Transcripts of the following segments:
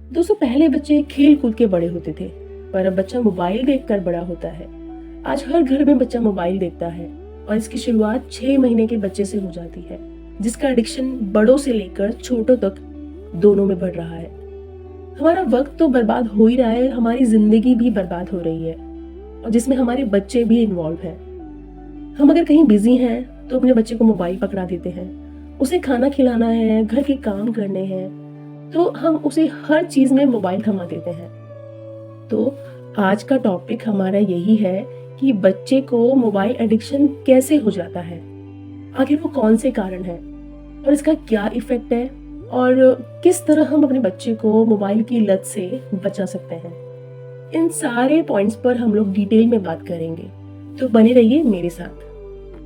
दोस्तों, पहले बच्चे खेल कूद के बड़े होते थे, पर अब बच्चा मोबाइल देखकर बड़ा होता है। आज हर घर में बच्चा मोबाइल देखता है और इसकी शुरुआत 6 महीने के बच्चे से हो जाती है, जिसका एडिक्शन बड़ों से लेकर छोटों तक दोनों में बढ़ रहा है। हमारा वक्त तो बर्बाद हो ही रहा है, हमारी जिंदगी भी बर्बाद हो रही है और जिसमें हमारे बच्चे भी इन्वॉल्व हैं। हम अगर कहीं बिजी हैं तो अपने बच्चे को मोबाइल पकड़ा देते हैं। उसे खाना खिलाना है, घर के काम करने हैं, तो हम उसे हर चीज में मोबाइल थमा देते हैं। तो आज का टॉपिक हमारा यही है कि बच्चे को मोबाइल एडिक्शन कैसे हो जाता है, आखिर वो कौन से कारण है और इसका क्या इफेक्ट है और किस तरह हम अपने बच्चे को मोबाइल की लत से बचा सकते हैं। इन सारे पॉइंट्स पर हम लोग डिटेल में बात करेंगे, तो बने रहिए मेरे साथ।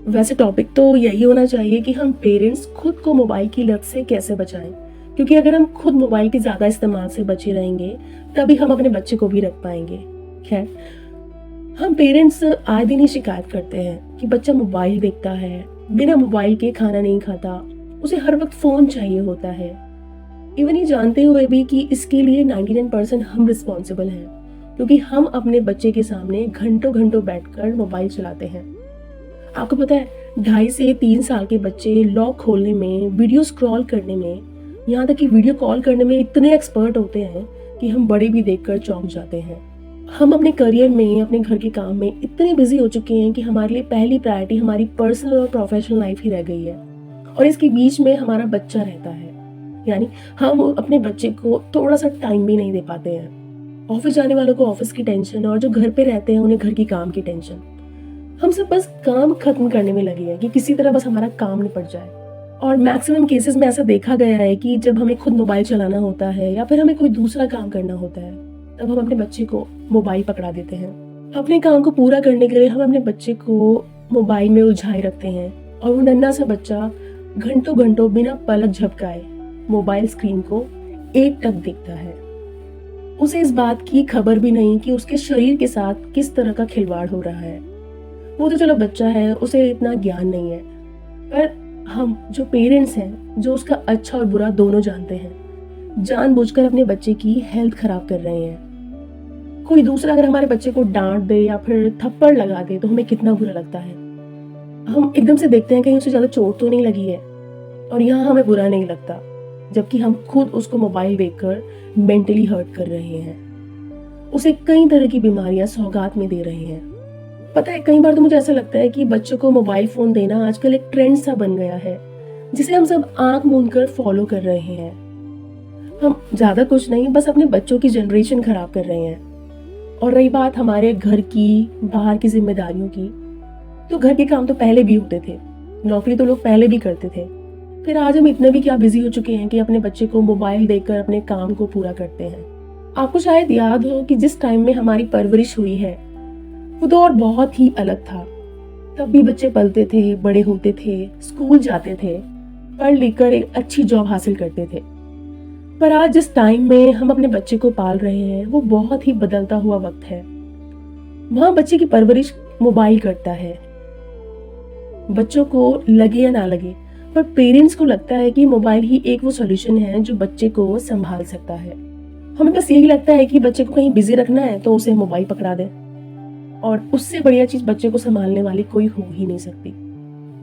वैसे टॉपिक तो यही होना चाहिए कि हम पेरेंट्स खुद को मोबाइल की लत से कैसे बचाएं, क्योंकि अगर हम खुद मोबाइल के ज़्यादा इस्तेमाल से बचे रहेंगे तभी हम अपने बच्चे को भी रख पाएंगे। खैर, हम पेरेंट्स आए दिन ही शिकायत करते हैं कि बच्चा मोबाइल देखता है, बिना मोबाइल के खाना नहीं खाता, उसे हर वक्त फ़ोन चाहिए होता है। इवन ये जानते हुए भी कि इसके लिए 99% हम रिस्पॉन्सिबल हैं, क्योंकि हम अपने बच्चे के सामने घंटों घंटों बैठकर मोबाइल चलाते हैं। आपको पता है, 2.5 से 3 साल के बच्चे लॉक खोलने में, वीडियो स्क्रॉल करने में, यहाँ तक कि वीडियो कॉल करने में इतने एक्सपर्ट होते हैं कि हम बड़े भी देखकर चौंक जाते हैं। हम अपने करियर में, अपने घर के काम में इतने बिजी हो चुके हैं कि हमारे लिए पहली प्रायोरिटी हमारी पर्सनल और प्रोफेशनल लाइफ ही रह गई है और इसके बीच में हमारा बच्चा रहता है। यानी हम अपने बच्चे को थोड़ा सा टाइम भी नहीं दे पाते हैं। ऑफिस जाने वालों को ऑफिस की टेंशन और जो घर पे रहते हैं उन्हें घर की काम की टेंशन। हम सब बस काम खत्म करने में लगे हैं कि किसी तरह बस हमारा काम निपट जाए। और मैक्सिमम केसेस में ऐसा देखा गया है कि जब हमें खुद मोबाइल चलाना होता है या फिर हमें कोई दूसरा काम करना होता है, तब हम अपने बच्चे को मोबाइल पकड़ा देते हैं। अपने काम को पूरा करने के लिए हम अपने बच्चे को मोबाइल में उलझाए रखते हैं और वो नन्हा सा बच्चा घंटों घंटों बिना पलक झपकाए मोबाइल स्क्रीन को एकटक देखता है। उसे इस बात की खबर भी नहीं कि उसके शरीर के साथ किस तरह का खिलवाड़ हो रहा है। वो तो चलो बच्चा है, उसे इतना ज्ञान नहीं है, पर हम जो पेरेंट्स हैं, जो उसका अच्छा और बुरा दोनों जानते हैं, जानबूझकर अपने बच्चे की हेल्थ खराब कर रहे हैं। कोई दूसरा अगर हमारे बच्चे को डांट दे या फिर थप्पड़ लगा दे तो हमें कितना बुरा लगता है। हम एकदम से देखते हैं कहीं उसे ज्यादा चोट तो नहीं लगी है और यहाँ हमें बुरा नहीं लगता, जबकि हम खुद उसको मोबाइल देखकर मेंटली हर्ट कर रहे हैं। उसे कई तरह की बीमारियां सौगात में दे रहे हैं। पता है, कई बार तो मुझे ऐसा लगता है कि बच्चों को मोबाइल फोन देना आजकल एक ट्रेंड सा बन गया है, जिसे हम सब आंख मूंद कर फॉलो कर रहे हैं। हम ज्यादा कुछ नहीं, बस अपने बच्चों की जनरेशन खराब कर रहे हैं। और रही बात हमारे घर की, बाहर की जिम्मेदारियों की, तो घर के काम तो पहले भी होते थे, नौकरी तो लोग पहले भी करते थे, फिर आज हम इतने भी क्या बिजी हो चुके हैं कि अपने बच्चे को मोबाइल देकर अपने काम को पूरा करते हैं। आपको शायद याद हो कि जिस टाइम में हमारी परवरिश हुई है वो दौर बहुत ही अलग था। तब भी बच्चे पलते थे, बड़े होते थे, स्कूल जाते थे, पढ़ लिख कर एक अच्छी जॉब हासिल करते थे। पर आज जिस टाइम में हम अपने बच्चे को पाल रहे हैं वो बहुत ही बदलता हुआ वक्त है। वहां बच्चे की परवरिश मोबाइल करता है। बच्चों को लगे या ना लगे, पर पेरेंट्स को लगता है कि मोबाइल ही एक वो सॉल्यूशन है जो बच्चे को संभाल सकता है। हमें बस यही लगता है कि बच्चे को कहीं बिजी रखना है तो उसे मोबाइल पकड़ा दें, और उससे बढ़िया चीज बच्चे को संभालने वाली कोई हो ही नहीं सकती।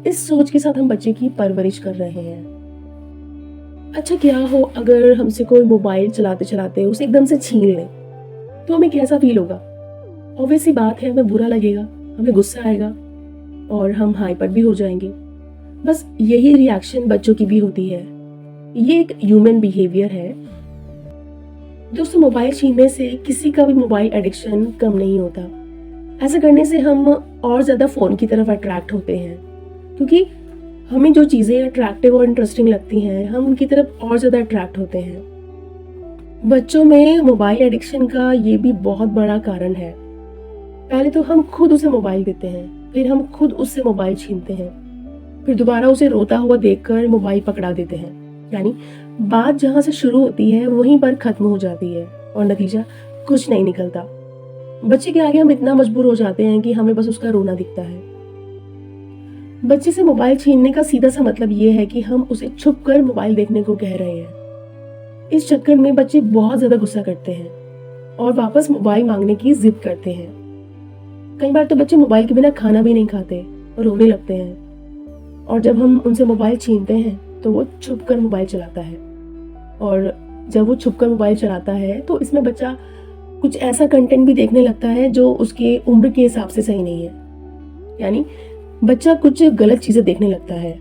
इस सोच के साथ हम बच्चे की परवरिश कर रहे हैं। अच्छा, क्या हो अगर हमसे कोई मोबाइल चलाते चलाते उसे एकदम से छीन ले, तो हमें कैसा फील होगा? ऑब्वियस सी बात है, हमें बुरा लगेगा, हमें गुस्सा आएगा और हम हाइपर भी हो जाएंगे। बस यही रिएक्शन बच्चों की भी होती है। ये एक ह्यूमन बिहेवियर है। दोस्तों, मोबाइल छीनने से किसी का भी मोबाइल एडिक्शन कम नहीं होता। ऐसा करने से हम और ज़्यादा फ़ोन की तरफ अट्रैक्ट होते हैं, क्योंकि हमें जो चीज़ें अट्रैक्टिव और इंटरेस्टिंग लगती हैं हम उनकी तरफ और ज़्यादा अट्रैक्ट होते हैं। बच्चों में मोबाइल एडिक्शन का ये भी बहुत बड़ा कारण है। पहले तो हम खुद उसे मोबाइल देते हैं, फिर हम खुद उससे मोबाइल छीनते हैं, फिर दोबारा उसे रोता हुआ देखकर मोबाइल पकड़ा देते हैं। यानी बात जहाँ से शुरू होती है वहीं पर खत्म हो जाती है और नतीजा कुछ नहीं निकलता। बच्चे के आगे हम इतना मजबूर हो जाते हैं कि हमें बस उसका रोना दिखता है। बच्चे से मोबाइल छीनने का सीधा सा मतलब ये है कि हम उसे छुप कर मोबाइल देखने को कह रहे हैं। इस चक्कर में बच्चे बहुत ज़्यादा गुस्सा करते हैं और वापस मोबाइल मांगने की जिद करते हैं। कई बार तो बच्चे मोबाइल के बिना खाना भी नहीं खाते और रोने लगते हैं, और जब हम उनसे मोबाइल छीनते हैं तो वो छुप कर मोबाइल चलाता है। और जब वो छुप कर मोबाइल चलाता है तो इसमें बच्चा कुछ ऐसा कंटेंट भी देखने लगता है जो उसके उम्र के हिसाब से सही नहीं है, यानी बच्चा कुछ गलत चीज़ें देखने लगता है।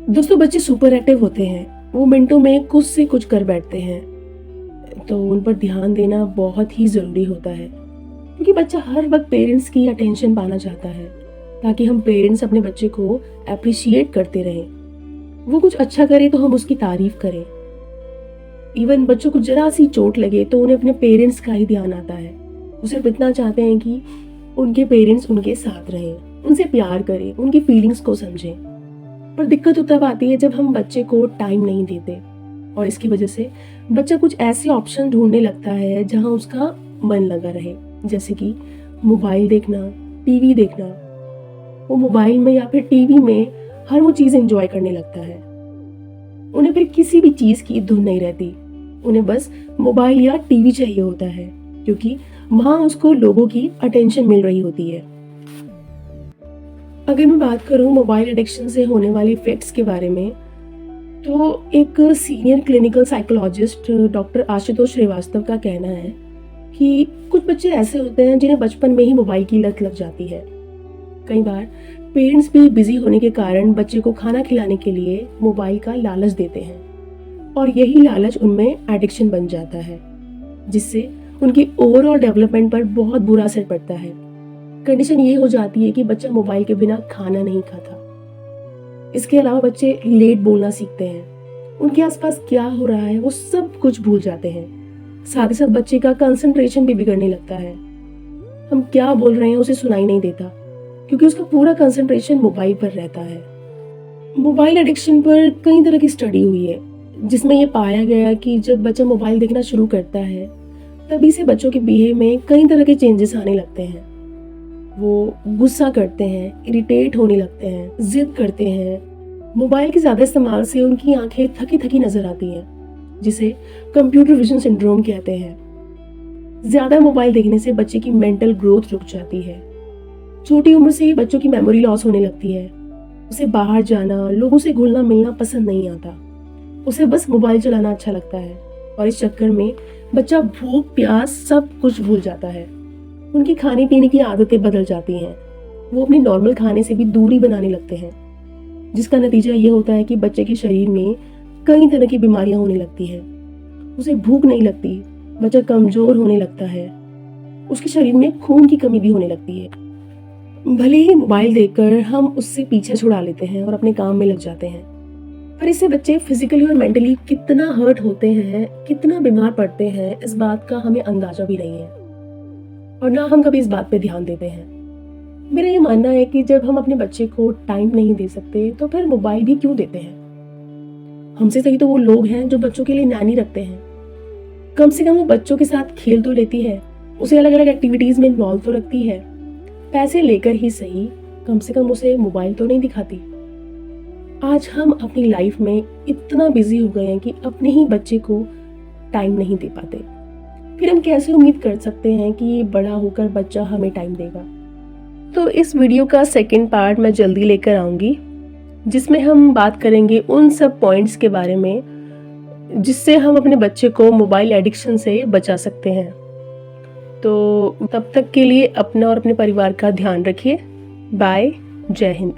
दोस्तों, बच्चे सुपर एक्टिव होते हैं, वो मिनटों में कुछ से कुछ कर बैठते हैं, तो उन पर ध्यान देना बहुत ही ज़रूरी होता है, क्योंकि बच्चा हर वक्त पेरेंट्स की अटेंशन पाना चाहता है, ताकि हम पेरेंट्स अपने बच्चे को अप्रिशिएट करते रहें। वो कुछ अच्छा करे तो हम उसकी तारीफ करें। इवन बच्चों को जरा सी चोट लगे तो उन्हें अपने पेरेंट्स का ही ध्यान आता है। वो सिर्फ इतना चाहते हैं कि उनके पेरेंट्स उनके साथ रहें, उनसे प्यार करें, उनकी फीलिंग्स को समझें। पर दिक्कत तो तब आती है जब हम बच्चे को टाइम नहीं देते, और इसकी वजह से बच्चा कुछ ऐसे ऑप्शन ढूंढने लगता है जहां उसका मन लगा रहे, जैसे कि मोबाइल देखना, टीवी देखना। वो मोबाइल में या फिर टीवी में हर वो चीज़ एंजॉय करने लगता है। उन्हें फिर किसी भी चीज़ की धुन नहीं रहती, उन्हें बस मोबाइल या टीवी चाहिए होता है, क्योंकि वहां उसको लोगों की अटेंशन मिल रही होती है। अगर मैं बात करूं मोबाइल एडिक्शन से होने वाले इफेक्ट्स के बारे में, तो एक senior clinical psychologist doctor Ashutosh Srivastava का कहना है कि कुछ बच्चे ऐसे होते हैं जिन्हें बचपन में ही मोबाइल की लत लग जाती है। कई बार पेरेंट्स भी बिजी होने के कारण बच्चे को खाना खिलाने के लिए मोबाइल का लालच देते हैं, और यही लालच उनमें एडिक्शन बन जाता है, जिससे उनकी ओवरऑल डेवलपमेंट पर बहुत बुरा असर पड़ता है। कंडीशन ये हो जाती है कि बच्चा मोबाइल के बिना खाना नहीं खाता। इसके अलावा बच्चे लेट बोलना सीखते हैं, उनके आसपास क्या हो रहा है वो सब कुछ भूल जाते हैं। साथ ही साथ बच्चे का कंसंट्रेशन भी बिगड़ने लगता है। हम क्या बोल रहे हैं उसे सुनाई नहीं देता, क्योंकि उसका पूरा कंसंट्रेशन मोबाइल पर रहता है। मोबाइल एडिक्शन पर कई तरह की स्टडी हुई है, जिसमें यह पाया गया कि जब बच्चा मोबाइल देखना शुरू करता है तभी से बच्चों के बिहेव में कई तरह के चेंजेस आने लगते हैं। वो गुस्सा करते हैं, इरिटेट होने लगते हैं, जिद करते हैं। मोबाइल के ज़्यादा इस्तेमाल से उनकी आंखें थकी थकी नजर आती हैं, जिसे कंप्यूटर विजन सिंड्रोम कहते हैं। ज़्यादा मोबाइल देखने से बच्चे की मेंटल ग्रोथ रुक जाती है। छोटी उम्र से ही बच्चों की मेमोरी लॉस होने लगती है। उसे बाहर जाना, लोगों से घुलना मिलना पसंद नहीं आता। उसे बस मोबाइल चलाना अच्छा लगता है, और इस चक्कर में बच्चा भूख प्यास सब कुछ भूल जाता है। उनकी खाने पीने की आदतें बदल जाती हैं। वो अपने नॉर्मल खाने से भी दूरी बनाने लगते हैं, जिसका नतीजा ये होता है कि बच्चे के शरीर में कई तरह की बीमारियां होने लगती हैं। उसे भूख नहीं लगती, बच्चा कमजोर होने लगता है, उसके शरीर में खून की कमी भी होने लगती है। भले ही मोबाइल देखकर हम उससे पीछे छुड़ा लेते हैं और अपने काम में लग जाते हैं, पर इससे बच्चे फिजिकली और मेंटली कितना हर्ट होते हैं, कितना बीमार पड़ते हैं, इस बात का हमें अंदाजा भी नहीं है, और ना हम कभी इस बात पे ध्यान देते हैं। मेरा ये मानना है कि जब हम अपने बच्चे को टाइम नहीं दे सकते तो फिर मोबाइल भी क्यों देते हैं। हमसे सही तो वो लोग हैं जो बच्चों के लिए नैनी रखते हैं। कम से कम वो बच्चों के साथ खेल तो लेती है, उसे अलग अलग एक्टिविटीज में इन्वॉल्व तो रखती है। पैसे लेकर ही सही, कम से कम उसे मोबाइल तो नहीं दिखाती। आज हम अपनी लाइफ में इतना बिजी हो गए हैं कि अपने ही बच्चे को टाइम नहीं दे पाते। फिर हम कैसे उम्मीद कर सकते हैं कि बड़ा होकर बच्चा हमें टाइम देगा। तो इस वीडियो का सेकंड पार्ट मैं जल्दी लेकर आऊँगी, जिसमें हम बात करेंगे उन सब पॉइंट्स के बारे में जिससे हम अपने बच्चे को मोबाइल एडिक्शन से बचा सकते हैं। तो तब तक के लिए अपना और अपने परिवार का ध्यान रखिए। बाय, जय हिंद।